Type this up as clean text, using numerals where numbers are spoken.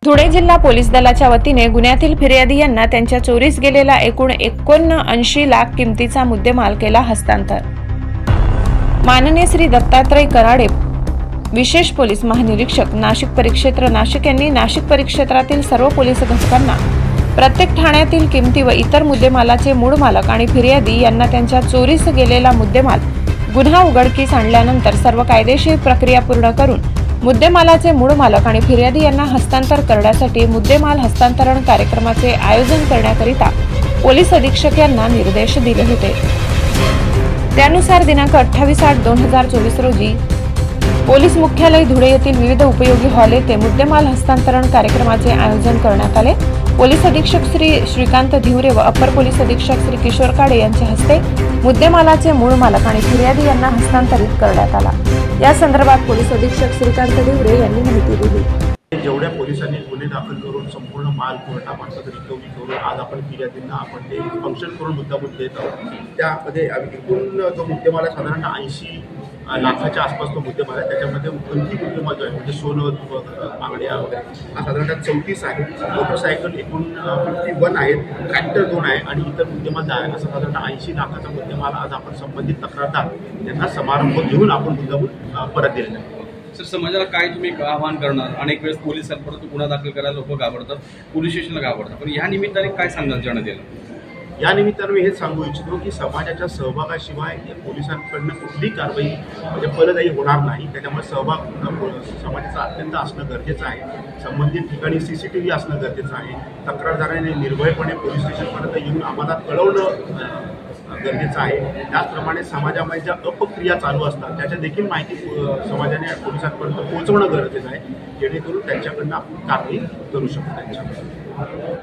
धुळे जिल्हा पोलीस दलाच्या वतीने गुन्ह्यातील फिर्यादी यांना त्यांच्या चोरीस गेलेला एकूण 79 लाख किमतीचा मुद्देमाल केला हस्तांतर। माननीय श्री दत्तात्रय कराडे, विशेष पोलीस महानिरीक्षक नाशिक परिक्षेत्र नाशिक यांनी नाशिक परिक्षेत्रातील सर्व पोलीस घटकांना प्रत्येक ठाण्यातील किमती व इतर मुद्देमालाचे मूळ मालक आणि फिर्यादी यांना त्यांच्या चोरीस गेलेला मुद्देमाल गुन्हा उघडकीस आणल्यानंतर सर्व कायदेशीर प्रक्रिया पूर्ण करून मुद्देमालाचे मूळ मालक आणि फिर्यादी यांना हस्तांतर करण्यासाठी मुद्देमाल हस्तांतरण कार्यक्रमाचे आयोजन करण्याकरिता पोलीस अधीक्षक यांना निर्देश दिले होते। त्यानुसार दिनांक 28/8/2024 रोजी पोलीस मुख्यालय धुळे येथील विविध उपयोगी हॉल येथे मुद्देमाल हस्तांतरण कार्यक्रमाचे आयोजन करण्यात आले। पोलीस अधीक्षक श्री श्रीकांत धिवरे व अपर पोलीस अधीक्षक श्री किशोर काडे यांच्या हस्ते मुद्देमालाचे मूळ मालक आणि फिर्यादी यांना हस्तांतरित करण्यात आला। या संदर्भात पोलीस अधीक्षक श्रीकांत धिवरे यांनी माहिती दिली। जेवढ्या पोलिसांनी गुन्हे दाखल करून संपूर्ण माल पुरवठा माणसाचं रिकव्हरी करून आज आपण फिर्यादींना आपण ते फंक्शन करून मुद्दामून देत आहोत। त्यामध्ये एकूण जो मुद्देमाल आहे साधारणतः 80 लाखाच्या आसपास तो मुद्देमाल आहे। त्याच्यामध्ये अंतिम मुद्देमाल जो आहे म्हणजे सोनं, बांगड्या वगैरे हा साधारणतः 34 आहे। मोटरसायकल एकूण 51 आहेत, ट्रॅक्टर 2 आहे आणि इतर मुद्देमाल आहे। असं साधारणतः 80 लाखाचा मुद्देमाल आज आपण संबंधित तक्रारदार यांना समारंभ घेऊन आपण मुद्दामून परत दिलेला आहे। सर, समाजाला काय तुम्ही आवाहन करणार? अनेक वेळेस पोलिसांपर्यंत गुन्हा दाखल करायला लोक घाबरतात, पोलीस स्टेशनला घाबरतात, पण या निमित्ताने काय सांगाल जनतेला? या निमित्तानं मी हेच सांगू इच्छितो की समाजाच्या सहभागाशिवाय पोलिसांकडनं कुठली कारवाई म्हणजे फलदायी होणार नाही। त्याच्यामुळे सहभाग समाजाचा अत्यंत असणं गरजेचं आहे। संबंधित ठिकाणी CCTV असणं गरजेचं आहे। तक्रारदाराने निर्भयपणे पोलीस स्टेशनपर्यंत येऊन आम्हाला कळवणं गरजेचं आहे। त्याचप्रमाणे समाजामध्ये ज्या अपक्रिया चालू असतात त्याच्या देखील माहिती समाजाने पोलिसांपर्यंत पोहोचवणं गरजेचं आहे, जेणेकरून त्यांच्याकडनं आपण कारवाई करू शकतो त्यांच्याकडे।